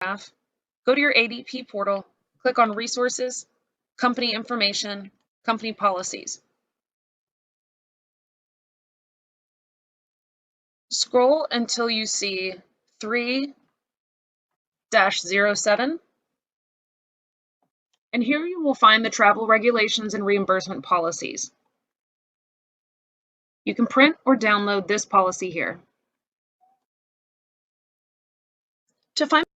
Go to your ADP portal, click on Resources, Company Information, Company Policies. Scroll until you see 3-07, and here you will find the travel regulations and reimbursement policies. You can print or download this policy here.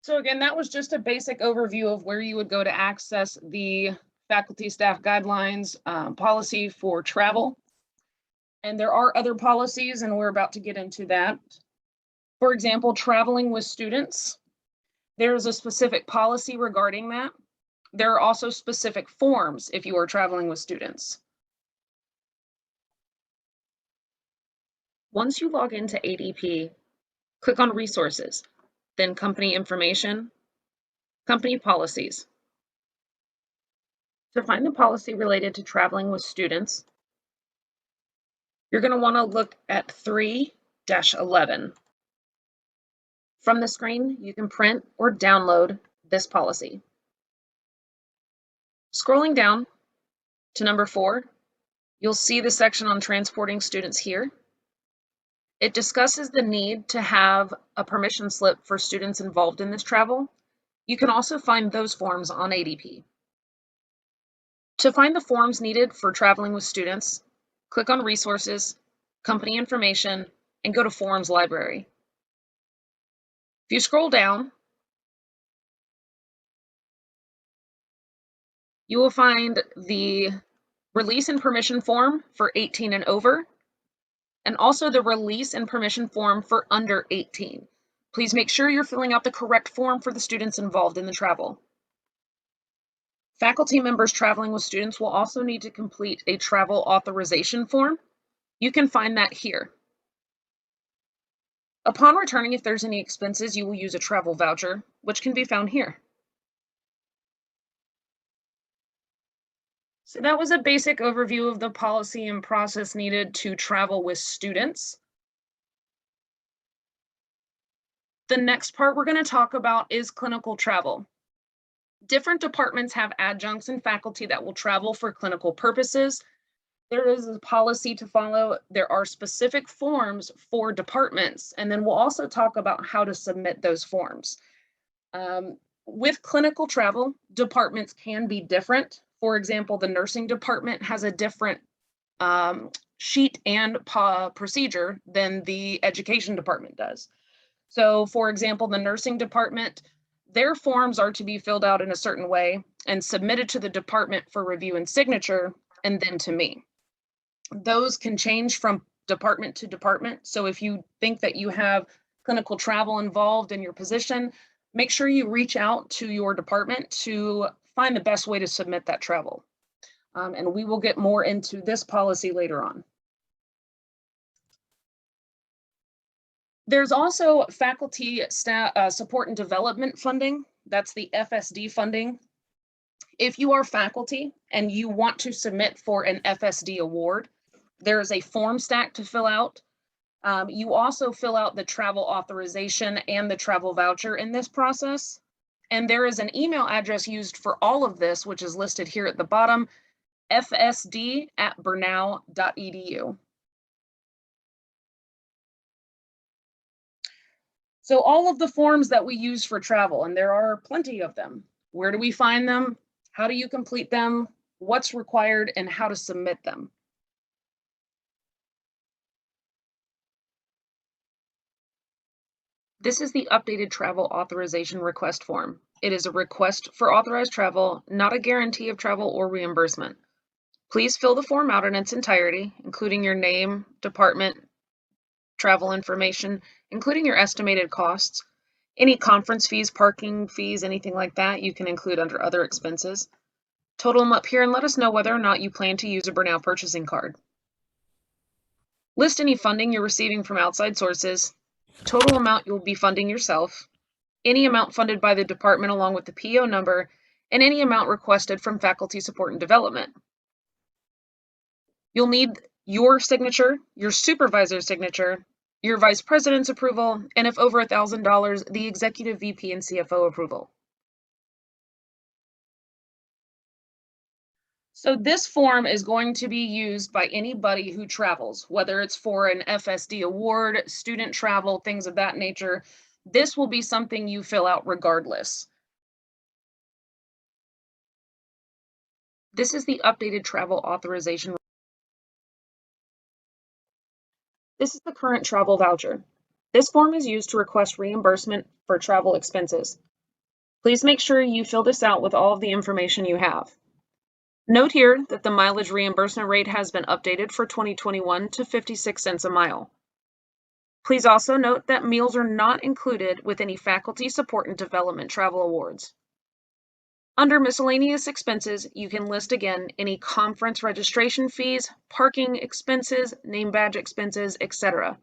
So again, that was just a basic overview of where you would go to access the faculty staff guidelines policy for travel. And there are other policies, and we're about to get into that. For example, traveling with students. There is a specific policy regarding that. There are also specific forms if you are traveling with students. Once you log into ADP, click on Resources, then Company Information, Company Policies. To find the policy related to traveling with students, you're going to want to look at 3-11. From the screen, you can print or download this policy. Scrolling down to number 4, you'll see the section on transporting students here. It discusses the need to have a permission slip for students involved in this travel. You can also find those forms on ADP. To find the forms needed for traveling with students, click on Resources, Company Information, and go to Forms Library. If you scroll down, you will find the release and permission form for 18 and over, and also the release and permission form for under 18. Please make sure you're filling out the correct form for the students involved in the travel. Faculty members traveling with students will also need to complete a travel authorization form. You can find that here. Upon returning, if there's any expenses, you will use a travel voucher, which can be found here. So that was a basic overview of the policy and process needed to travel with students. The next part we're going to talk about is clinical travel. Different departments have adjuncts and faculty that will travel for clinical purposes. There is a policy to follow. There are specific forms for departments, and then we'll also talk about how to submit those forms. With clinical travel, departments can be different. For example, the nursing department has a different sheet and procedure than the education department does. So, for example, the nursing department, their forms are to be filled out in a certain way and submitted to the department for review and signature, and then to me. Those can change from department to department. So if you think that you have clinical travel involved in your position, make sure you reach out to your department to find the best way to submit that travel. And we will get more into this policy later on. There's also faculty staff support and development funding. That's the FSD funding. If you are faculty and you want to submit for an FSD award, there is a form stack to fill out. You also fill out the travel authorization and the travel voucher in this process. And there is an email address used for all of this, which is listed here at the bottom, fsd@brenau.edu. So all of the forms that we use for travel, and there are plenty of them. Where do we find them? How do you complete them? What's required and how to submit them? This is the updated travel authorization request form. It is a request for authorized travel, not a guarantee of travel or reimbursement. Please fill the form out in its entirety, including your name, department, travel information, including your estimated costs. Any conference fees, parking fees, anything like that, you can include under other expenses. Total them up here and let us know whether or not you plan to use a Brenau purchasing card. List any funding you're receiving from outside sources, total amount you'll be funding yourself, any amount funded by the department along with the PO number, and any amount requested from faculty support and development. You'll need your signature, your supervisor's signature, your vice president's approval, and if over $1,000, the executive VP and CFO approval. So this form is going to be used by anybody who travels, whether it's for an FSD award, student travel, things of that nature. This will be something you fill out regardless. This is the updated travel authorization. This is the current travel voucher. This form is used to request reimbursement for travel expenses. Please make sure you fill this out with all of the information you have. Note here that the mileage reimbursement rate has been updated for 2021 to 56 cents a mile. Please also note that meals are not included with any faculty support and development travel awards. Under miscellaneous expenses, you can list again any conference registration fees, parking expenses, name badge expenses, etc.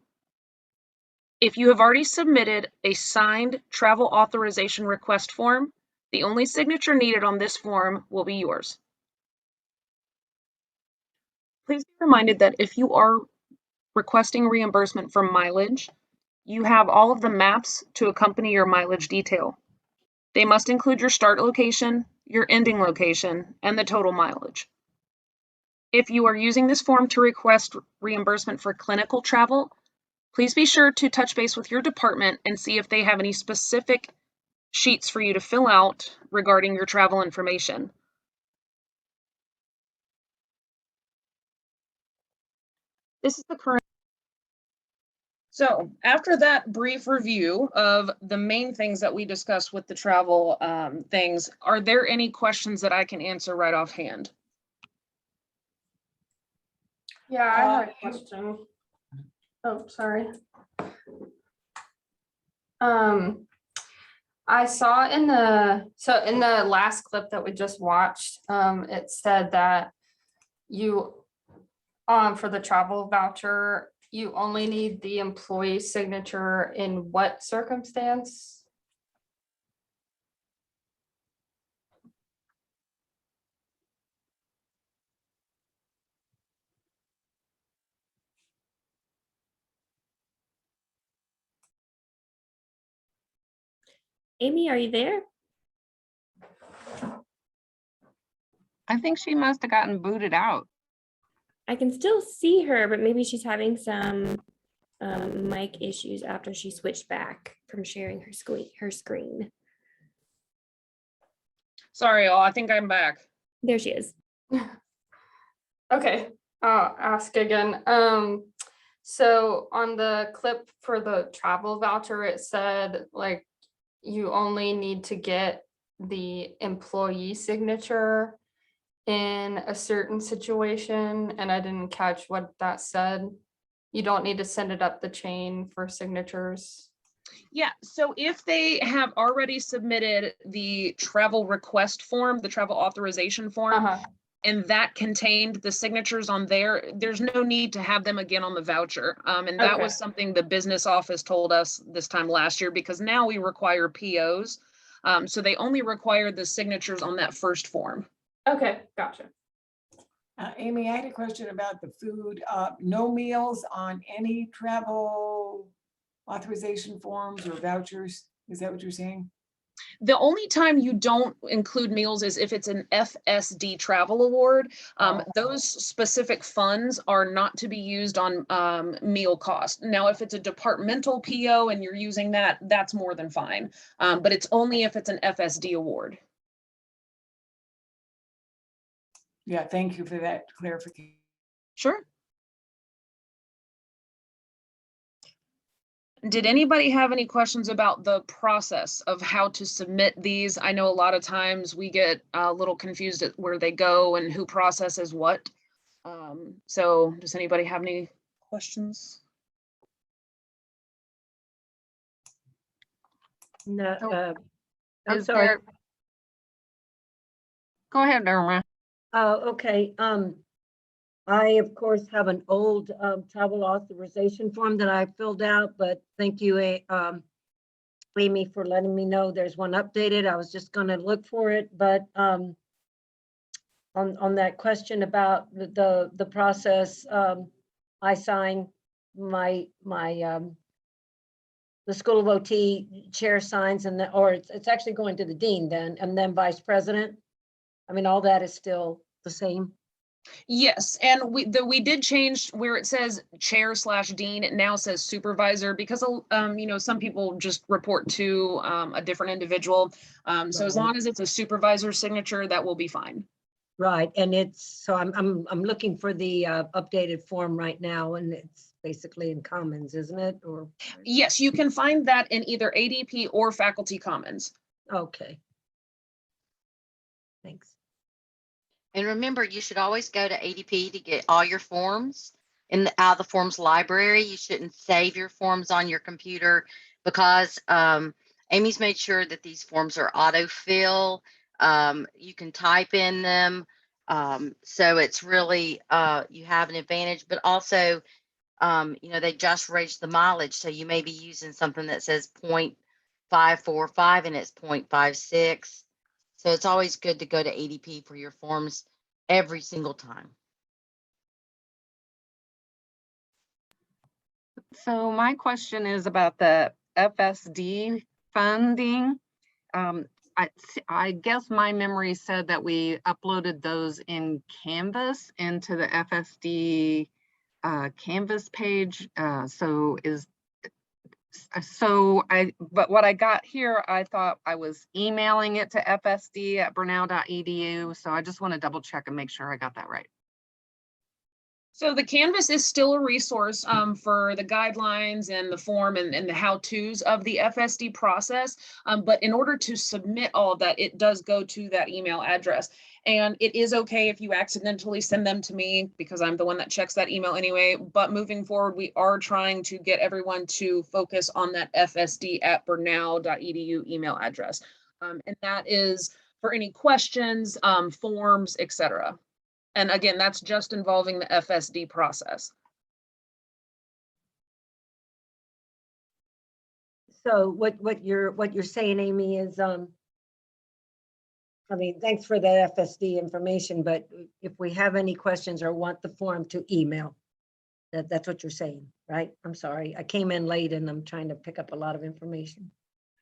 If you have already submitted a signed travel authorization request form, the only signature needed on this form will be yours. Please be reminded that if you are requesting reimbursement for mileage, you have all of the maps to accompany your mileage detail. They must include your start location, your ending location, and the total mileage. If you are using this form to request reimbursement for clinical travel, please be sure to touch base with your department and see if they have any specific sheets for you to fill out regarding your travel information. This is the current. So after that brief review of the main things that we discussed with the travel things, are there any questions that I can answer right offhand? Yeah, I have a question. Oh, sorry. I saw in the last clip that we just watched, it said that you, for the travel voucher, you only need the employee signature in what circumstance? Amy, are you there? I think she must have gotten booted out. I can still see her, but maybe she's having some mic issues after she switched back from sharing her screen. Sorry, all. I think I'm back. There she is. Okay, I'll ask again. So on the clip for the travel voucher, it said like you only need to get the employee signature in a certain situation, and I didn't catch what that said. You don't need to send it up the chain for signatures. Yeah, so if they have already submitted the travel request form, the travel authorization form, and that contained the signatures on there, there's no need to have them again on the voucher. And that was something the business office told us this time last year, because now we require POs. So they only require the signatures on that first form. Okay, gotcha. Amy, I had a question about the food. No meals on any travel authorization forms or vouchers. Is that what you're saying? The only time you don't include meals is if it's an FSD travel award. Those specific funds are not to be used on meal cost. Now, if it's a departmental PO and you're using that, that's more than fine. But it's only if it's an FSD award. Yeah, thank you for that clarification. Sure. Did anybody have any questions about the process of how to submit these? I know a lot of times we get a little confused at where they go and who processes what. So does anybody have any questions? No, I'm Is sorry. there- Go ahead, Irma. Oh, okay. I, of course, have an old travel authorization form that I filled out, but thank you, Amy, for letting me know there's one updated. I was just going to look for it, but on that question about the process, I sign the School of OT chair signs and or it's actually going to the dean then, and then vice president. I mean, all that is still the same. Yes, and we did change where it says chair/dean, it now says supervisor because some people just report to a different individual. So as Right. long as it's a supervisor signature, that will be fine. Right, and it's, so I'm looking for the updated form right now, and it's basically in Commons, isn't it? Or, Yes, you can find that in either ADP or Faculty Commons. okay. Thanks. And remember, you should always go to ADP to get all your forms out of the forms library. You shouldn't save your forms on your computer because Amy's made sure that these forms are autofill. You can type in them. So it's really, you have an advantage, but also, they just raised the mileage. So you may be using something that says 0.545 and it's 0.56. So it's always good to go to ADP for your forms every single time. So my question is about the FSD funding. I guess my memory said that we uploaded those in Canvas into the FSD Canvas page. But what I got here, I thought I was emailing it to fsd@brenau.edu. So I just want to double check and make sure I got that right. So the Canvas is still a resource for the guidelines and the form and the how-tos of the FSD process. But in order to submit all of that, it does go to that email address. And it is okay if you accidentally send them to me because I'm the one that checks that email anyway. But moving forward, we are trying to get everyone to focus on that fsd@brenau.edu email address. And that is for any questions, forms, etc. And again, that's just involving the FSD process. So what you're saying, Amy, is I mean, thanks for the FSD information, but if we have any questions or want the form to email, that's what you're saying, right? I'm sorry, I came in late and I'm trying to pick up a lot of information.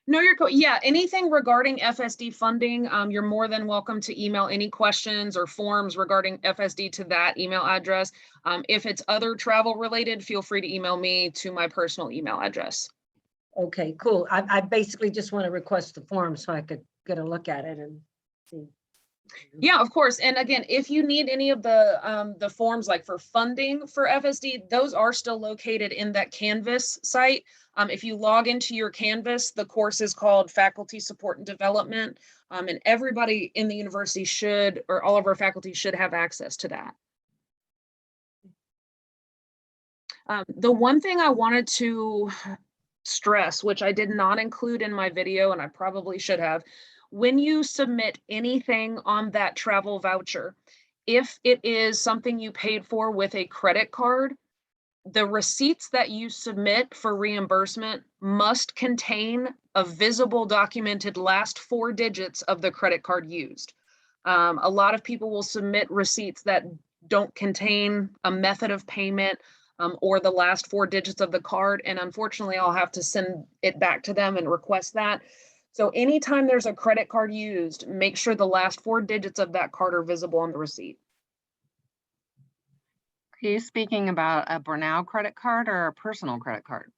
No, you're cool. Yeah, anything regarding FSD funding, you're more than welcome to email any questions or forms regarding FSD to that email address. If it's other travel related, feel free to email me to my personal email address. Okay, cool. I basically just want to request the form so I could get a look at it and see. Yeah, of course. And again, if you need any of the forms like for funding for FSD, those are still located in that Canvas site. If you log into your Canvas, the course is called Faculty Support and Development. And everybody in the university should, or all of our faculty should have access to that. The one thing I wanted to stress, which I did not include in my video, and I probably should have, when you submit anything on that travel voucher, if it is something you paid for with a credit card, the receipts that you submit for reimbursement must contain a visible documented last 4 digits of the credit card used. A lot of people will submit receipts that don't contain a method of payment or the last 4 digits of the card. And unfortunately, I'll have to send it back to them and request that. So anytime there's a credit card used, make sure the last 4 digits of that card are visible on the receipt. Are you speaking about a Brenau credit card or a personal credit card?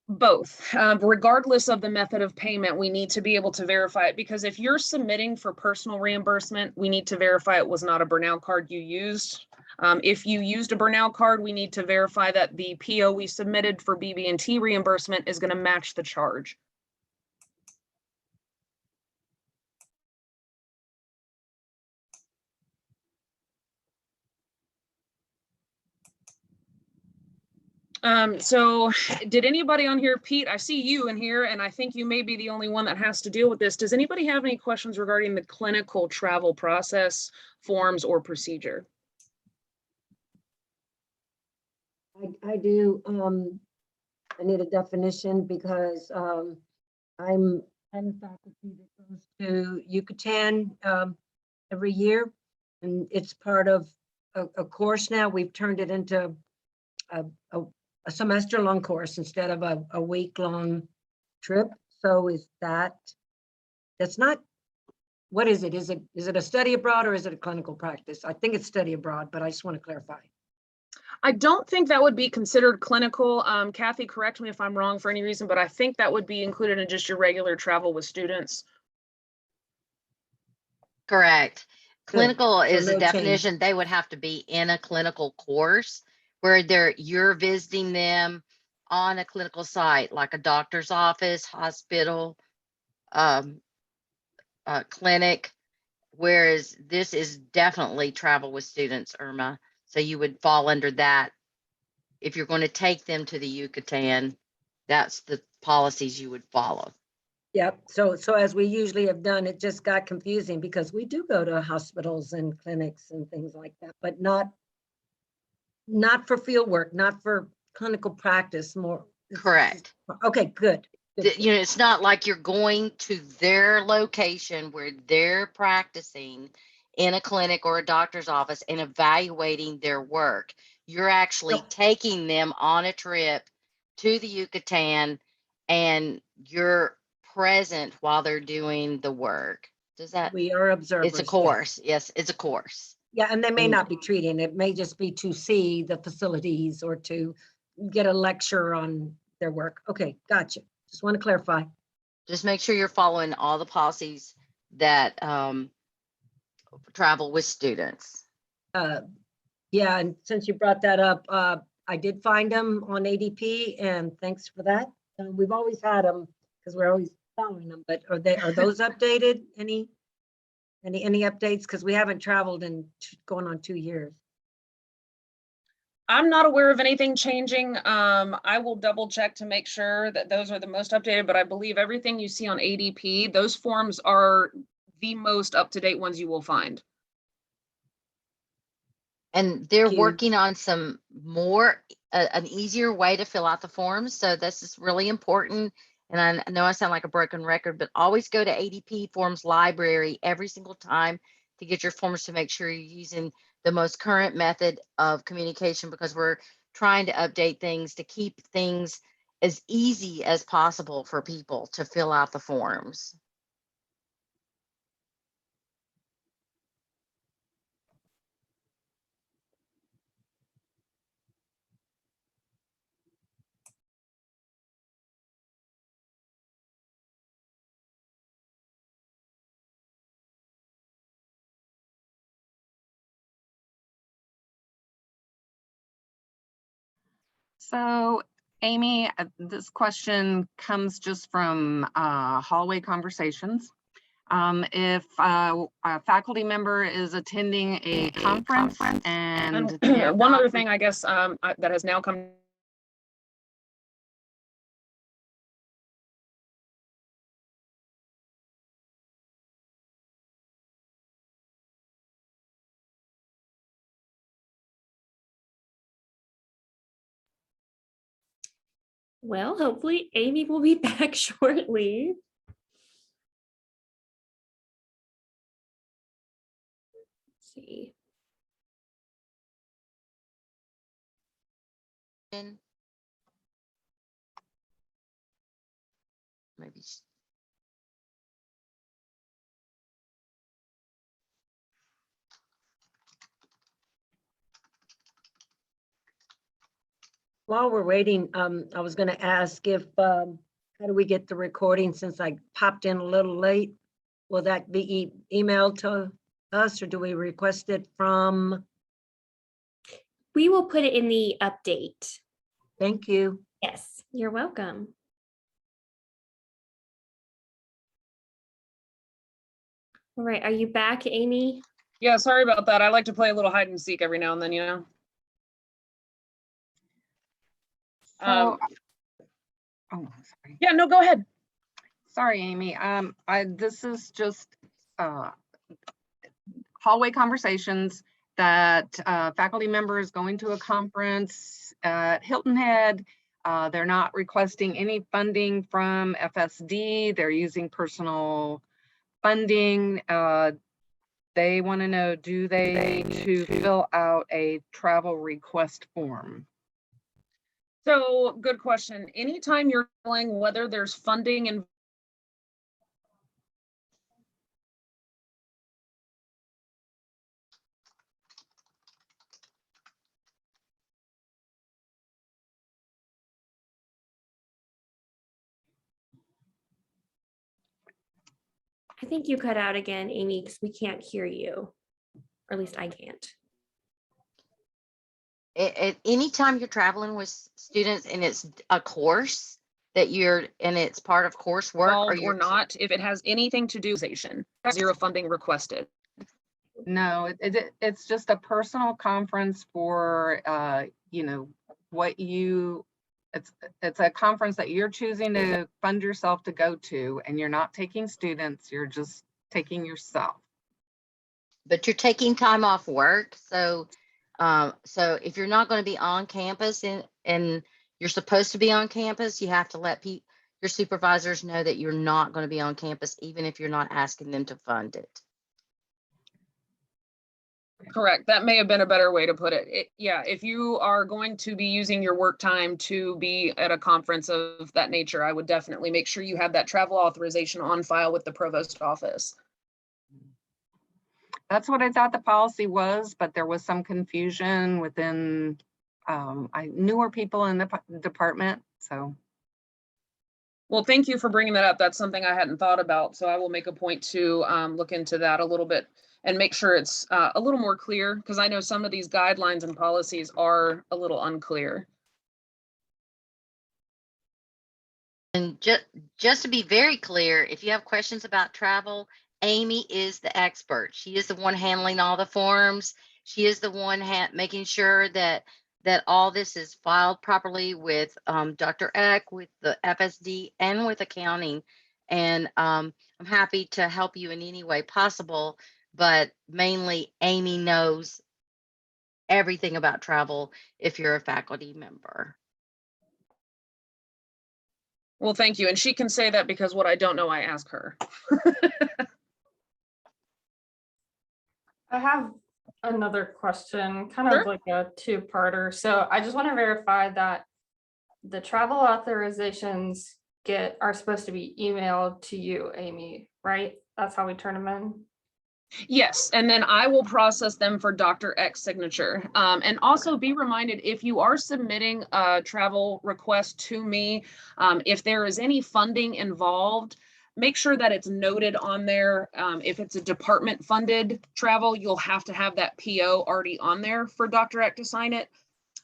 Both. Regardless of the method of payment, we need to be able to verify it because if you're submitting for personal reimbursement, we need to verify it was not a Brenau card you used. If you used a Brenau card, we need to verify that the PO we submitted for BB&T reimbursement is going to match the charge. So did anybody on here, Pete, I see you in here and I think you may be the only one that has to deal with this. Does anybody have any questions regarding the clinical travel process, forms, or procedure? I do. I need a definition because I'm faculty that goes to Yucatan every year, and it's part of a course now. We've turned it into a semester-long course instead of a week-long trip. So is that's not, what is it? Is it a study abroad or is it a clinical practice? I think it's study abroad, but I just want to clarify. I don't think that would be considered clinical. Kathy, correct me if I'm wrong for any reason, but I think that would be included in just your regular travel with students. Correct. Good. Clinical So is a no change. definition. They would have to be in a clinical course where you're visiting them on a clinical site, like a doctor's office, hospital, clinic. Whereas this is definitely travel with students, Irma. So you would fall under that. If you're going to take them to the Yucatan, that's the policies you would follow. Yep. So as we usually have done, it just got confusing because we do go to hospitals and clinics and things like that, but not for field work, not for clinical practice, more. Correct. Okay, good. You know, it's not like you're going to their location where they're practicing in a clinic or a doctor's office and evaluating their work. You're actually Nope. taking them on a trip to the Yucatan and you're present while they're doing the work. Does that? We are observers. It's a yes. course. Yes, it's a course. Yeah, and they may And- not be treating. It may just be to see the facilities or to get a lecture on their work. Okay, gotcha. Just want to clarify. Just make sure you're following all the policies that travel with students. Yeah, and since you brought that up, I did find them on ADP, and thanks for that. We've always had them because we're always following them, but are those updated? Any updates? Because we haven't traveled in going on 2 years. I'm not aware of anything changing. I will double check to make sure that those are the most updated, but I believe everything you see on ADP, those forms are the most up-to-date ones you will find. And they're Thank you. working on some more, an easier way to fill out the forms. So this is really important. And I know I sound like a broken record, but always go to ADP Forms Library every single time to get your forms to make sure you're using the most current method of communication, because we're trying to update things to keep things as easy as possible for people to fill out the forms. So Amy, this question comes just from hallway conversations. If a faculty member is attending a conference and they have One not other thing, I guess, that has now come. Well, hopefully Amy will be back shortly. Let's see. Maybe. While we're waiting, I was going to ask if, how do we get the recording since I popped in a little late? Will that be emailed to us or do we request it from? We will put it in the update. Thank you. Yes, you're welcome. All right, are you back, Amy? Yeah, sorry about that. I like to play a little hide and seek every now and then, you know? So, oh, sorry. Yeah, no, go ahead. Sorry, Amy. This is just hallway conversations that faculty member is going to a conference at Hilton Head. They're not requesting any funding from FSD. They're using personal funding. They want to know, do they need to fill out a travel request form? So good question. Anytime you're dealing, whether there's funding and I think you cut out again, Amy, because we can't hear you. Or at least I can't. Anytime you're traveling with students and it's a course that and it's part of coursework involved or you're not, if it has anything to do with organization, zero funding requested. No, it's just a personal conference for, you know, it's a conference that you're choosing to fund yourself to go to, and you're not taking students, you're just taking yourself. but you're taking time off work. So if you're not going to be on campus and you're supposed to be on campus, you have to let your supervisors know that you're not going to be on campus, even if you're not asking them to fund it. Correct. That may have been a better way to put it. Yeah, if you are going to be using your work time to be at a conference of that nature, I would definitely make sure you have that travel authorization on file with the provost office. That's what I thought the policy was, but there was some confusion within newer people in the department, so. Well, thank you for bringing that up. That's something I hadn't thought about. So I will make a point to look into that a little bit and make sure it's a little more clear, because I know some of these guidelines and policies are a little unclear. And just to be very clear, if you have questions about travel, Amy is the expert. She is the one handling all the forms. She is the one making sure that all this is filed properly with Dr. Eck, with the FSD, and with accounting. And I'm happy to help you in any way possible, but mainly Amy knows everything about travel if you're a faculty member. Well, thank you. And she can say that because what I don't know, I ask her. I have another question, kind of like a two-parter. So I just want to verify that the travel authorizations are supposed to be emailed to you, Amy, right? That's how we turn them in? Yes, and then I will process them for Dr. X signature. And also be reminded, if you are submitting a travel request to me, if there is any funding involved, make sure that it's noted on there. If it's a department funded travel, you'll have to have that PO already on there for Dr. X to sign it.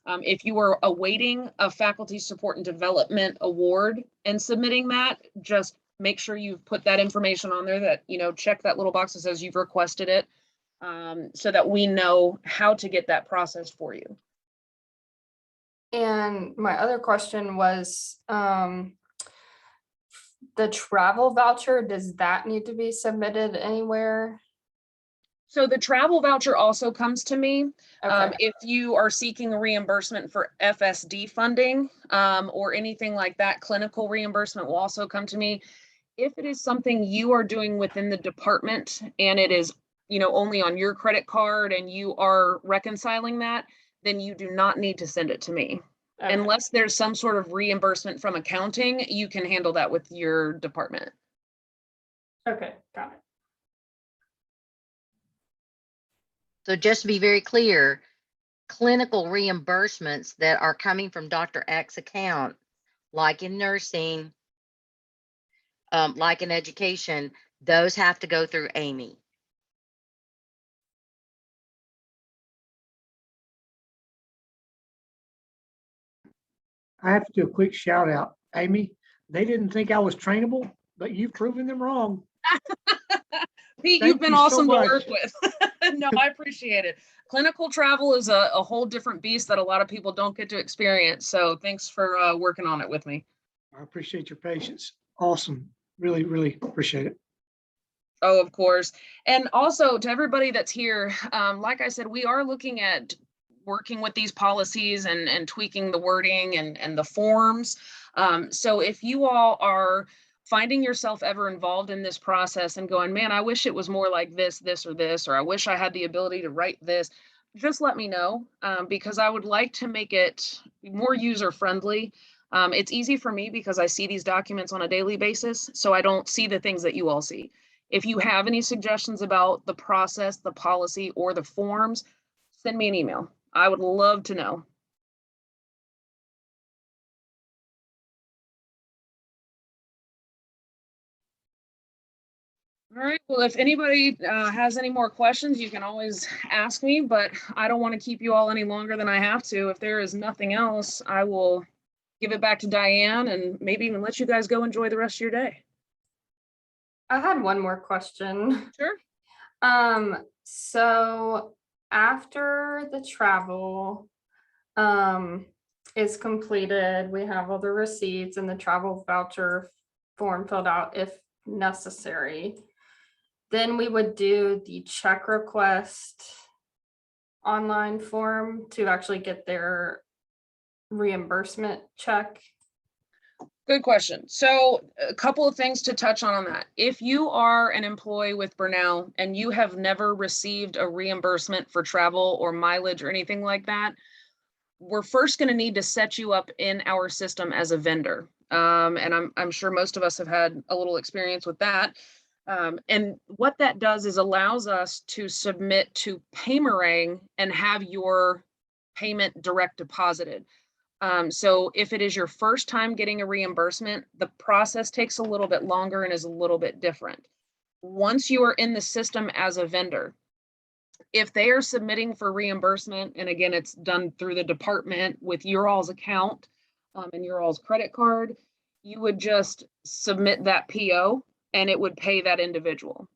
If you are awaiting a faculty support and development award and submitting that, just make sure you've put that information on there, that, you know, check that little box that says you've requested it, so that we know how to get that process for you. And my other question was, the travel voucher, does that need to be submitted anywhere? So the travel voucher also comes to me. Okay. If you are seeking a reimbursement for FSD funding, or anything like that, clinical reimbursement will also come to me. If it is something you are doing within the department and it is, you know, only on your credit card and you are reconciling that, then you do not need to send it to me. Okay. Unless there's some sort of reimbursement from accounting, you can handle that with your department. Okay, got it. So just to be very clear, clinical reimbursements that are coming from Dr. X account, like in nursing, like in education, those have to go through Amy. I have to do a quick shout out. Amy, they didn't think I was trainable, but you've proven them wrong. Pete, Thank you've been you so awesome to much. work with. No, I appreciate it. Clinical travel is a whole different beast that a lot of people don't get to experience. So thanks for working on it with me. I appreciate your patience. Awesome. Really, really appreciate it. Oh, of course. And also to everybody that's here, like I said, we are looking at working with these policies and tweaking the wording and the forms. So if you all are finding yourself ever involved in this process and going, man, I wish it was more like this, or this, or I wish I had the ability to write this, just let me know, because I would like to make it more user-friendly. It's easy for me because I see these documents on a daily basis, so I don't see the things that you all see. If you have any suggestions about the process, the policy, or the forms, send me an email. I would love to know. All right, well, if anybody has any more questions, you can always ask me, but I don't want to keep you all any longer than I have to. If there is nothing else, I will give it back to Diane and maybe even let you guys go enjoy the rest of your day. I had one more question. Sure. So after the travel is completed, we have all the receipts and the travel voucher form filled out if necessary. Then we would do the check request online form to actually get their reimbursement check. Good question. So a couple of things to touch on that. If you are an employee with Brenau and you have never received a reimbursement for travel or mileage or anything like that, we're first going to need to set you up in our system as a vendor. And I'm sure most of us have had a little experience with that. And what that does is allows us to submit to Paymerang and have your payment direct deposited. So if it is your first time getting a reimbursement, the process takes a little bit longer and is a little bit different. Once you are in the system as a vendor, if they are submitting for reimbursement, and again, it's done through the department with your all's account and your all's credit card, you would just submit that PO and it would pay that individual.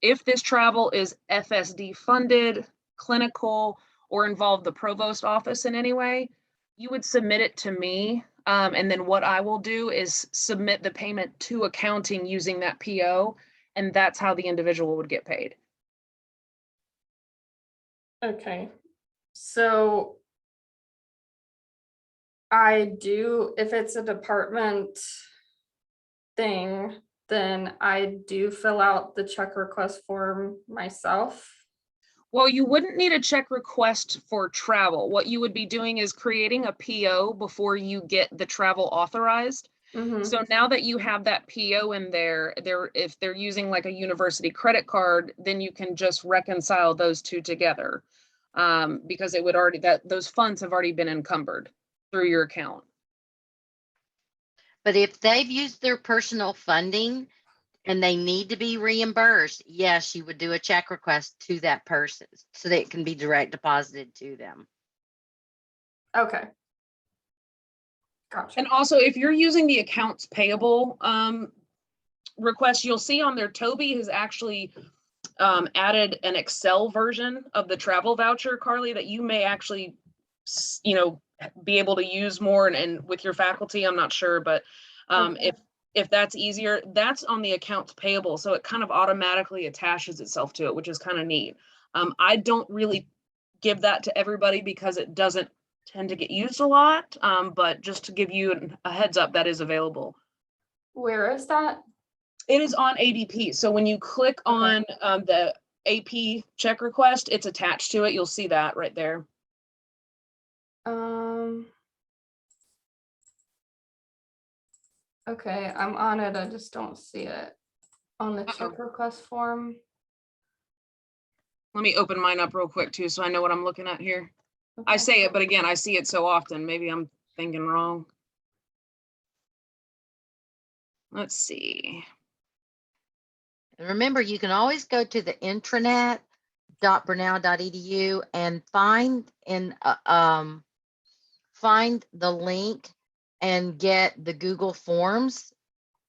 If this travel is FSD funded, clinical, or involve the provost office in any way, you would submit it to me. And then what I will do is submit the payment to accounting using that PO, and that's how the individual would get paid. Okay, so I do, if it's a department thing, then I do fill out the check request form myself. Well, you wouldn't need a check request for travel. What you would be doing is creating a PO before you get the travel authorized. Mhm. So now that you have that PO in there, if they're using like a university credit card, then you can just reconcile those two together. Because it would already, those funds have already been encumbered through your account. But if they've used their personal funding and they need to be reimbursed, yes, you would do a check request to that person so that it can be direct deposited to them. Okay. Gotcha. And also, if you're using the accounts payable request, you'll see on there, Toby has actually added an Excel version of the travel voucher, Carly, that you may actually, be able to use more and with your faculty. I'm not sure, but Okay. if that's easier, that's on the accounts payable. So it kind of automatically attaches itself to it, which is kind of neat. I don't really give that to everybody because it doesn't tend to get used a lot. But just to give you a heads up, that is available. Where is that? It is on ADP. So when you click on the AP check request, it's attached to it. You'll see that right there. Okay, I'm on it. I just don't see it on the check request form. Let me open mine up real quick too, so I know what I'm looking at here. I Okay. say it, but again, I see it so often. Maybe I'm thinking wrong. Let's see. And remember, you can always go to the intranet.brenau.edu and find the link and get the Google Forms.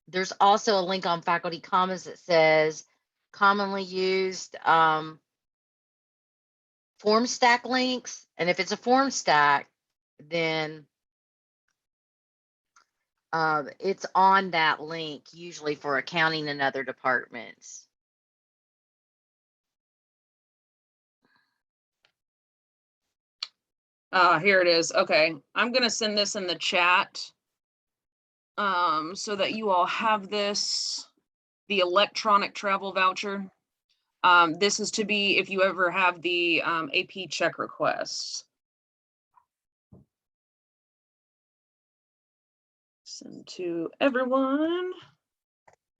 There's also a link on Faculty Commons that says commonly used form stack links. And if it's a form stack, then it's on that link, usually for accounting and other departments. Here it is. Okay, I'm gonna send this in the chat so that you all have this, the electronic travel voucher. This is to be if you ever have the AP check requests. Send to everyone.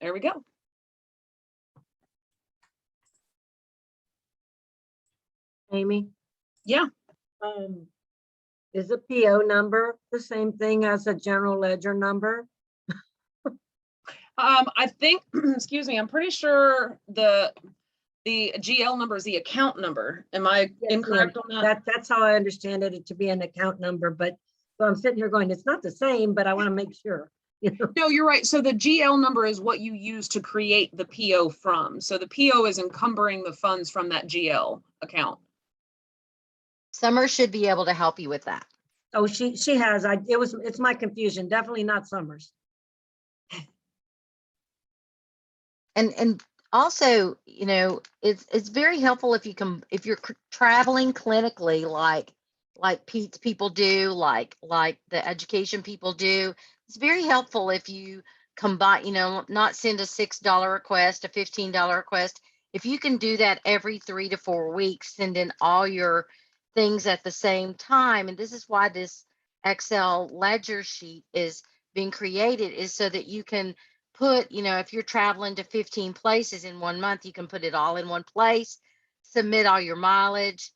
There we go. Amy? Yeah. Is a PO number the same thing as a general ledger number? I think, excuse me, I'm pretty sure the GL number is the account number. Am I Yes, incorrect ma'am. on that? That's how I understand it, to be an account number, but so I'm sitting here going, it's not the same, but I want to make sure. You know? No, you're right. So the GL number is what you use to create the PO from. So the PO is encumbering the funds from that GL account. Summer should be able to help you with that. Oh, she has, it's my confusion, definitely not Summers. And also, you know, it's very helpful if you can, if you're traveling clinically, like Pete's people do, like the education people do. It's very helpful if you combine, you know, not send a $6 request, a $15 request. If you can do that every 3 to 4 weeks, send in all your things at the same time. And this is why this Excel ledger sheet is being created, is so that you can put, you know, if you're traveling to 15 places in 1 month, you can put it all in one place, submit all your mileage,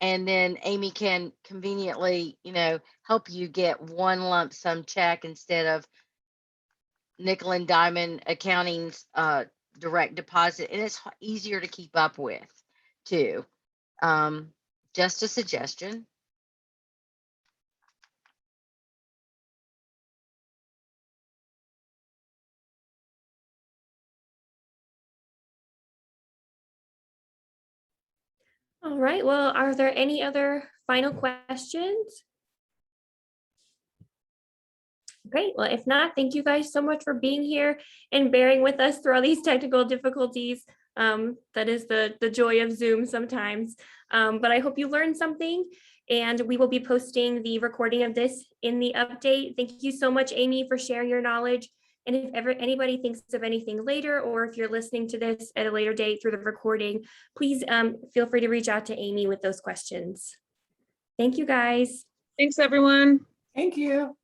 and then Amy can conveniently, you know, help you get one lump sum check instead of nickel and diamond accounting's direct deposit. And it's easier to keep up with too. Just a suggestion. All right, well, are there any other final questions? Great, well, if not, thank you guys so much for being here and bearing with us through all these technical difficulties. That is the joy of Zoom sometimes, but I hope you learned something, and we will be posting the recording of this in the update. Thank you so much, Amy, for sharing your knowledge. And if ever anybody thinks of anything later, or if you're listening to this at a later date through the recording, please feel free to reach out to Amy with those questions. Thank you, guys. Thanks, everyone. Thank you.